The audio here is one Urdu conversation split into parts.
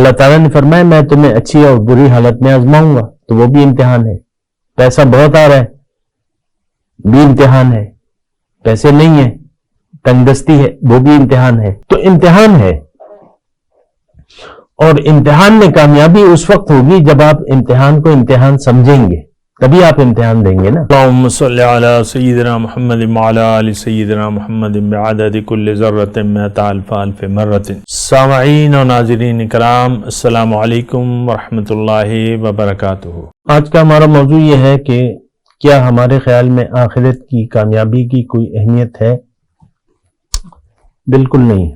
اللہ تعالیٰ نے فرمایا میں تمہیں اچھی اور بری حالت میں آزماؤں گا، تو وہ بھی امتحان ہے. پیسہ بہت آ رہا ہے بھی امتحان ہے، پیسے نہیں ہیں، تنگ دستی ہے، وہ بھی امتحان ہے. تو امتحان ہے، اور امتحان میں کامیابی اس وقت ہوگی جب آپ امتحان کو امتحان سمجھیں گے، تبھی آپ امتحان دیں گے نا. اللہم صلی علی سیدنا محمد وعلی آل سیدنا محمد بعدد کل ذرۃ مئۃ الف الف مرۃ. سامعین و ناظرین کرام، السلام علیکم ورحمۃ اللہ وبرکاتہ. آج کا ہمارا موضوع یہ ہے کہ کیا ہمارے خیال میں آخرت کی کامیابی کی کوئی اہمیت ہے؟ بالکل نہیں.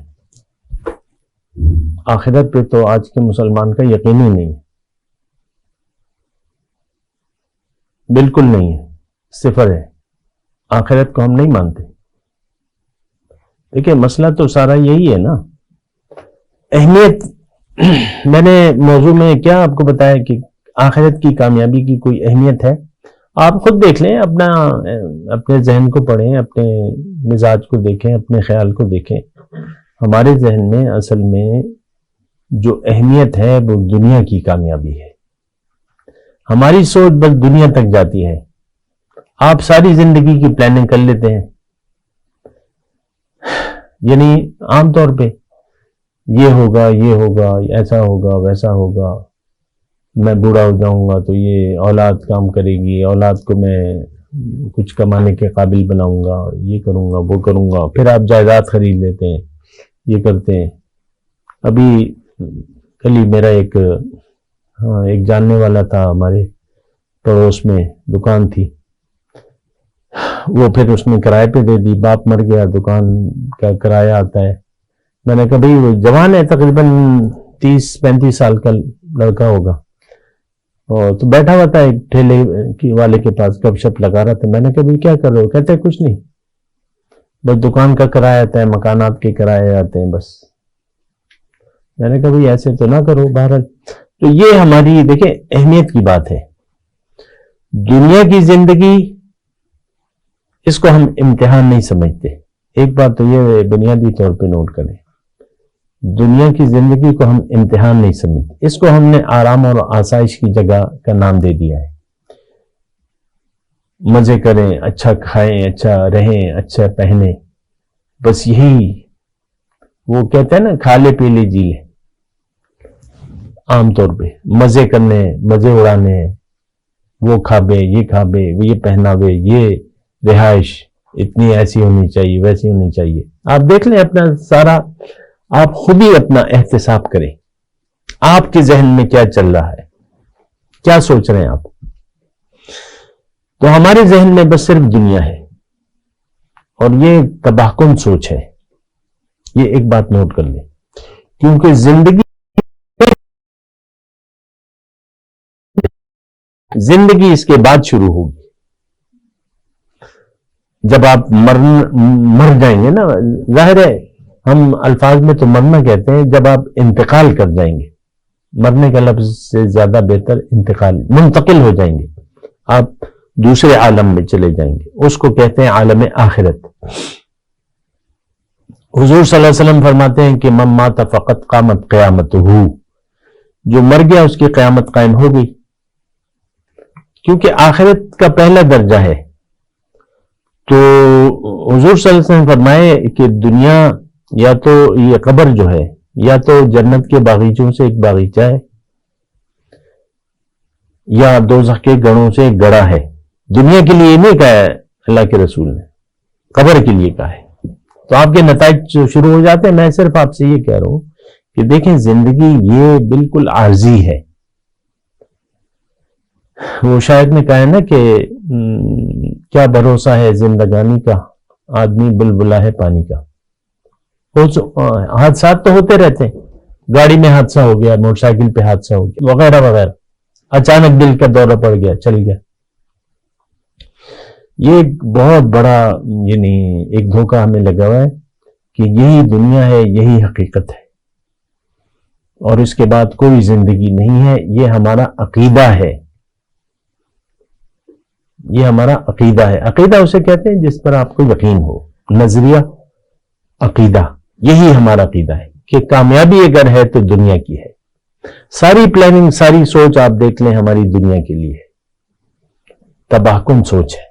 آخرت پہ تو آج کے مسلمان کا یقین ہی نہیں، بالکل نہیں ہے، صفر ہے. آخرت کو ہم نہیں مانتے. دیکھیں مسئلہ تو سارا یہی ہے نا. اہمیت میں نے موضوع میں کیا آپ کو بتایا کہ آخرت کی کامیابی کی کوئی اہمیت ہے؟ آپ خود دیکھ لیں، اپنے ذہن کو پڑھیں، اپنے مزاج کو دیکھیں، اپنے خیال کو دیکھیں. ہمارے ذہن میں اصل میں جو اہمیت ہے وہ دنیا کی کامیابی ہے. ہماری سوچ بس دنیا تک جاتی ہے. آپ ساری زندگی کی پلاننگ کر لیتے ہیں، یعنی عام طور پہ یہ ہوگا، یہ ہوگا، ایسا ہوگا، ویسا ہوگا، میں بوڑھا ہو جاؤں گا تو یہ اولاد کام کرے گی، اولاد کو میں کچھ کمانے کے قابل بناؤں گا، یہ کروں گا، وہ کروں گا. پھر آپ جائیداد خرید لیتے ہیں، یہ کرتے ہیں. ابھی کل ہی میرا ایک جاننے والا تھا، ہمارے پڑوس میں دکان تھی، وہ پھر اس نے کرائے پہ دے دی. باپ مر گیا، دکان کا کرایہ آتا ہے. میں نے کہا بھائی وہ جوان ہے، تقریباً 30-35 سال کا لڑکا ہوگا، اور تو بیٹھا ہوا تھا ایک ٹھیلے والے کے پاس، گپ شپ لگا رہا تھا. میں نے کہا بھائی کیا کر رہے ہو؟ کہتے ہیں کچھ نہیں، بس دکان کا کرایہ آتا ہے، مکانات کے کرایے آتے ہیں بس. میں نے کہا بھائی ایسے تو نہ کرو. بہرحال تو یہ ہماری دیکھیں اہمیت کی بات ہے. دنیا کی زندگی اس کو ہم امتحان نہیں سمجھتے. ایک بات تو یہ بنیادی طور پہ نوٹ کریں، دنیا کی زندگی کو ہم امتحان نہیں سمجھتے. اس کو ہم نے آرام اور آسائش کی جگہ کا نام دے دیا ہے. مزے کریں، اچھا کھائیں، اچھا رہیں، اچھا پہنیں، بس یہی وہ کہتے ہیں نا کھا لے پی لے جی لے. عام طور پہ مزے کرنے، مزے اڑانے، وہ کھابے، یہ کھابے، وہ یہ پہناوے، یہ رہائش اتنی ایسی ہونی چاہیے، ویسی ہونی چاہیے. آپ دیکھ لیں اپنا سارا، آپ خود ہی اپنا احتساب کریں. آپ کے ذہن میں کیا چل رہا ہے، کیا سوچ رہے ہیں آپ؟ تو ہمارے ذہن میں بس صرف دنیا ہے، اور یہ تباہ کن سوچ ہے. یہ ایک بات نوٹ کر لیں، کیونکہ زندگی اس کے بعد شروع ہوگی. جب آپ مر جائیں گے نا، ظاہر ہے ہم الفاظ میں تو مرنا کہتے ہیں، جب آپ انتقال کر جائیں گے، مرنے کا لفظ سے زیادہ بہتر انتقال، منتقل ہو جائیں گے، آپ دوسرے عالم میں چلے جائیں گے، اس کو کہتے ہیں عالم آخرت. حضور صلی اللہ علیہ وسلم فرماتے ہیں کہ من مات فقط قامت قیامتہ، جو مر گیا اس کی قیامت قائم ہو گئی. کیونکہ آخرت کا پہلا درجہ ہے. تو حضور صلی اللہ علیہ وسلم فرمائے کہ دنیا یا تو یہ قبر جو ہے، یا تو جنت کے باغیچوں سے ایک باغیچہ ہے، یا دوزخ کے گڑھوں سے ایک گڑھا ہے. دنیا کے لیے نہیں کہا ہے اللہ کے رسول نے، قبر کے لیے کہا ہے. تو آپ کے نتائج شروع ہو جاتے ہیں. میں صرف آپ سے یہ کہہ رہا ہوں کہ دیکھیں زندگی یہ بالکل عارضی ہے. وہ شاعر نے کہا ہے نا کہ کیا بھروسہ ہے زندگانی کا، آدمی بلبلا ہے پانی کا. حادثات تو ہوتے رہتے ہیں، گاڑی میں حادثہ ہو گیا، موٹر سائیکل پہ حادثہ ہو گیا، وغیرہ وغیرہ. اچانک دل کا دورہ پڑ گیا، چل گیا. یہ ایک بہت بڑا یعنی ایک دھوکہ ہمیں لگا ہوا ہے کہ یہی دنیا ہے، یہی حقیقت ہے، اور اس کے بعد کوئی زندگی نہیں ہے. یہ ہمارا عقیدہ ہے، یہ ہمارا عقیدہ ہے. عقیدہ اسے کہتے ہیں جس پر آپ کو یقین ہو. نظریہ، عقیدہ، یہی ہمارا عقیدہ ہے کہ کامیابی اگر ہے تو دنیا کی ہے. ساری پلاننگ، ساری سوچ آپ دیکھ لیں ہماری دنیا کے لیے تباہ کن سوچ ہے،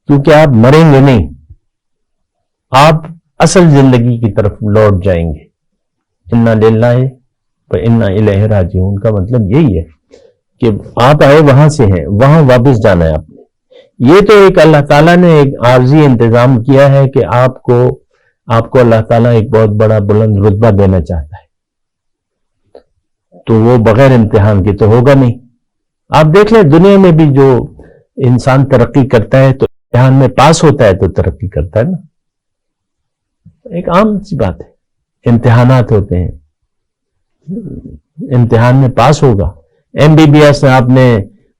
کیونکہ آپ مریں گے نہیں، آپ اصل زندگی کی طرف لوٹ جائیں گے۔ انا للہ و انا الیہ راجعون کا مطلب یہی ہے کہ آپ آئے وہاں سے ہیں، وہاں واپس جانا ہے آپ نے۔ یہ تو ایک اللہ تعالیٰ نے ایک عارضی انتظام کیا ہے کہ آپ کو اللہ تعالیٰ ایک بہت بڑا بلند رتبہ دینا چاہتا ہے، تو وہ بغیر امتحان کے تو ہوگا نہیں۔ آپ دیکھ لیں دنیا میں بھی جو انسان ترقی کرتا ہے تو امتحان میں پاس ہوتا ہے تو ترقی کرتا ہے نا، ایک عام سی بات ہے۔ امتحانات ہوتے ہیں، امتحان میں پاس ہوگا۔ MBBS آپ نے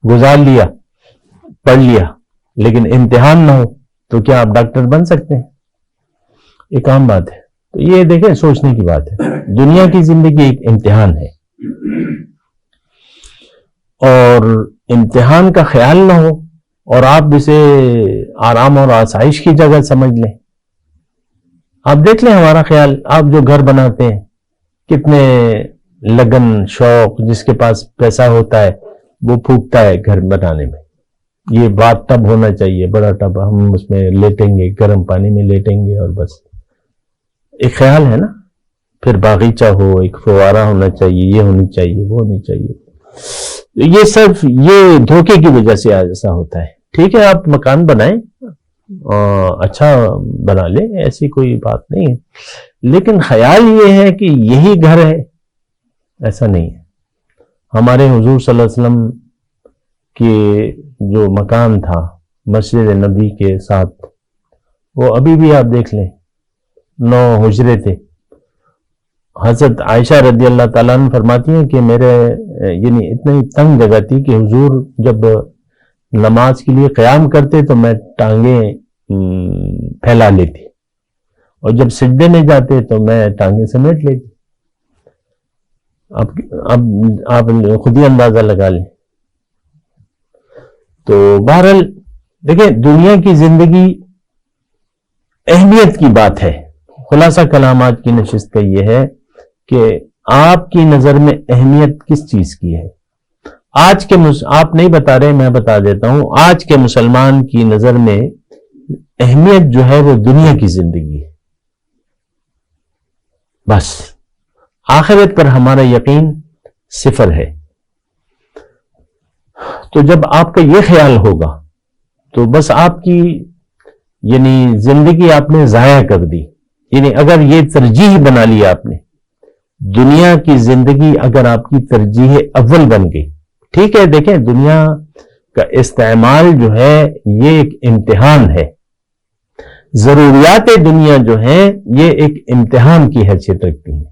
گزار لیا، پڑھ لیا، لیکن امتحان نہ ہو تو کیا آپ ڈاکٹر بن سکتے ہیں؟ ایک عام بات ہے۔ تو یہ دیکھیں سوچنے کی بات ہے، دنیا کی زندگی ایک امتحان ہے، اور امتحان کا خیال نہ ہو اور آپ اسے آرام اور آسائش کی جگہ سمجھ لیں۔ آپ دیکھ لیں ہمارا خیال، آپ جو گھر بناتے ہیں کتنے لگن، شوق، جس کے پاس پیسہ ہوتا ہے وہ پھونکتا ہے گھر بنانے میں۔ یہ بات ٹب ہونا چاہیے، بڑا ٹب، ہم اس میں لیٹیں گے، گرم پانی میں لیٹیں گے، اور بس ایک خیال ہے نا۔ پھر باغیچہ ہو، ایک فوارہ ہونا چاہیے، یہ ہونی چاہیے، وہ ہونی چاہیے۔ یہ صرف یہ دھوکے کی وجہ سے ایسا ہوتا ہے۔ ٹھیک ہے آپ مکان بنائیں، اچھا بنا لیں، ایسی کوئی بات نہیں ہے، لیکن خیال یہ ہے کہ یہی گھر ہے، ایسا نہیں ہے۔ ہمارے حضور صلی اللہ علیہ وسلم کے جو مکان تھا مسجد نبی کے ساتھ، وہ ابھی بھی آپ دیکھ لیں 9 حجرے تھے۔ حضرت عائشہ رضی اللہ تعالیٰ عنہ فرماتی ہیں کہ میرے یعنی اتنی تنگ جگہ تھی کہ حضور جب نماز کے لیے قیام کرتے تو میں ٹانگیں پھیلا لیتی، اور جب سجدے میں جاتے تو میں ٹانگیں سمیٹ لیتی۔ اب آپ خود ہی اندازہ لگا لیں۔ تو بہرحال دیکھیں دنیا کی زندگی اہمیت کی بات ہے۔ خلاصہ کلامات کی نشست کا یہ ہے کہ آپ کی نظر میں اہمیت کس چیز کی ہے؟ آج کے آپ نہیں بتا رہے، میں بتا دیتا ہوں، آج کے مسلمان کی نظر میں اہمیت جو ہے وہ دنیا کی زندگی ہے، بس۔ آخرت پر ہمارا یقین صفر ہے۔ تو جب آپ کا یہ خیال ہوگا تو بس آپ کی یعنی زندگی آپ نے ضائع کر دی۔ یعنی اگر یہ ترجیح بنا لیا آپ نے، دنیا کی زندگی اگر آپ کی ترجیح اول بن گئی، ٹھیک ہے، دیکھیں دنیا کا استعمال جو ہے یہ ایک امتحان ہے، ضروریات دنیا جو ہیں یہ ایک امتحان کی حیثیت رکھتی ہیں۔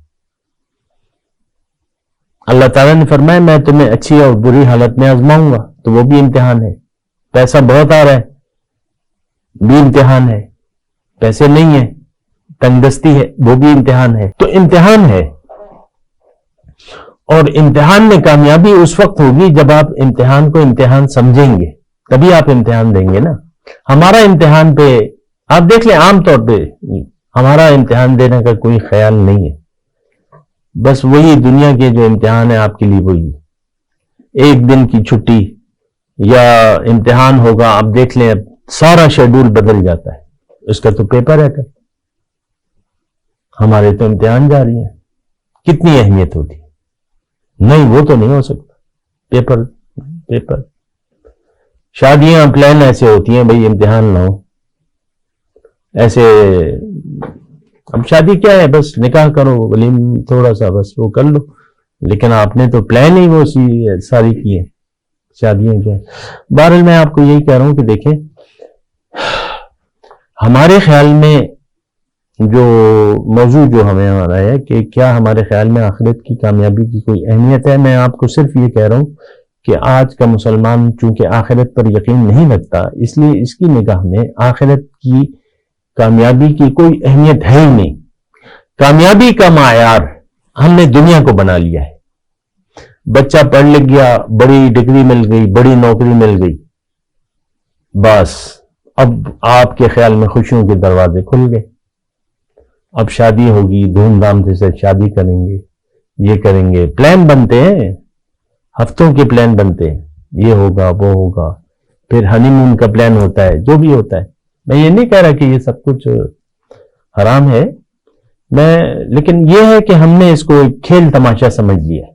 اللہ تعالیٰ نے فرمایا میں تمہیں اچھی اور بری حالت میں آزماؤں گا، تو وہ بھی امتحان ہے۔ پیسہ بہت آ رہا ہے بھی امتحان ہے، پیسے نہیں ہیں، تنگ دستی ہے، وہ بھی امتحان ہے۔ تو امتحان ہے، اور امتحان میں کامیابی اس وقت ہوگی جب آپ امتحان کو امتحان سمجھیں گے، تبھی آپ امتحان دیں گے نا۔ ہمارا امتحان پہ آپ دیکھ لیں، عام طور پہ ہمارا امتحان دینے کا کوئی خیال نہیں ہے، بس وہی دنیا کے جو امتحان ہے آپ کے لیے وہی ایک دن کی چھٹی یا امتحان ہوگا، آپ دیکھ لیں اب سارا شیڈول بدل جاتا ہے، اس کا تو پیپر ہے۔ ہمارے تو امتحان جاری ہیں، کتنی اہمیت ہوتی ہے؟ نہیں، وہ تو نہیں ہو سکتا، پیپر۔ شادیاں پلان ایسے ہوتی ہیں بھئی امتحان نہ ہو، ایسے۔ اب شادی کیا ہے، بس نکاح کرو، ولیم تھوڑا سا بس وہ کر لو، لیکن آپ نے تو پلان ہی وہ ساری کی ہے، شادیاں کیا ہے۔ بہرحال میں آپ کو یہی کہہ رہا ہوں کہ دیکھیں ہمارے خیال میں جو موضوع جو ہمیں ہمارا ہے کہ کیا ہمارے خیال میں آخرت کی کامیابی کی کوئی اہمیت ہے۔ میں آپ کو صرف یہ کہہ رہا ہوں کہ آج کا مسلمان چونکہ آخرت پر یقین نہیں رکھتا، اس لیے اس کی نگاہ میں آخرت کی کامیابی کی کوئی اہمیت ہے ہی نہیں۔ کامیابی کا معیار ہم نے دنیا کو بنا لیا ہے۔ بچہ پڑھ لکھ گیا، بڑی ڈگری مل گئی، بڑی نوکری مل گئی، بس اب آپ کے خیال میں خوشیوں کے دروازے کھل گئے، اب شادی ہوگی، دھوم دھام سے شادی کریں گے، یہ کریں گے، پلان بنتے ہیں، ہفتوں کے پلان بنتے ہیں، یہ ہوگا وہ ہوگا، پھر ہنی مون کا پلان ہوتا ہے، جو بھی ہوتا ہے. میں یہ نہیں کہہ رہا کہ یہ سب کچھ حرام ہے، لیکن یہ ہے کہ ہم نے اس کو ایک کھیل تماشا سمجھ لیا.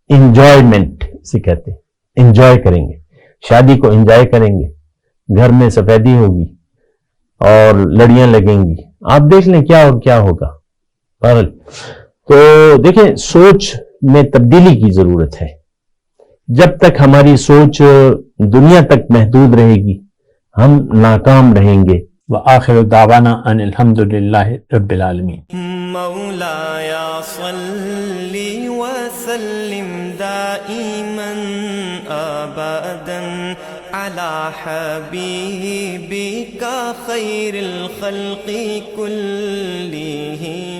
انجوائمنٹ اسے کہتے ہیں، انجوائے کریں گے، شادی کو انجوائے کریں گے، گھر میں سفیدی ہوگی اور لڑیاں لگیں گی، آپ دیکھ لیں کیا ہوگا. تو دیکھیں، سوچ میں تبدیلی کی ضرورت ہے. جب تک ہماری سوچ دنیا تک محدود رہے گی ہم ناکام رہیں گے. وآخر دعوانا ان الحمد للہ رب العالمین. مولاي صل وسلم دائما ابدا على حبيبك خير الخلق كلهم.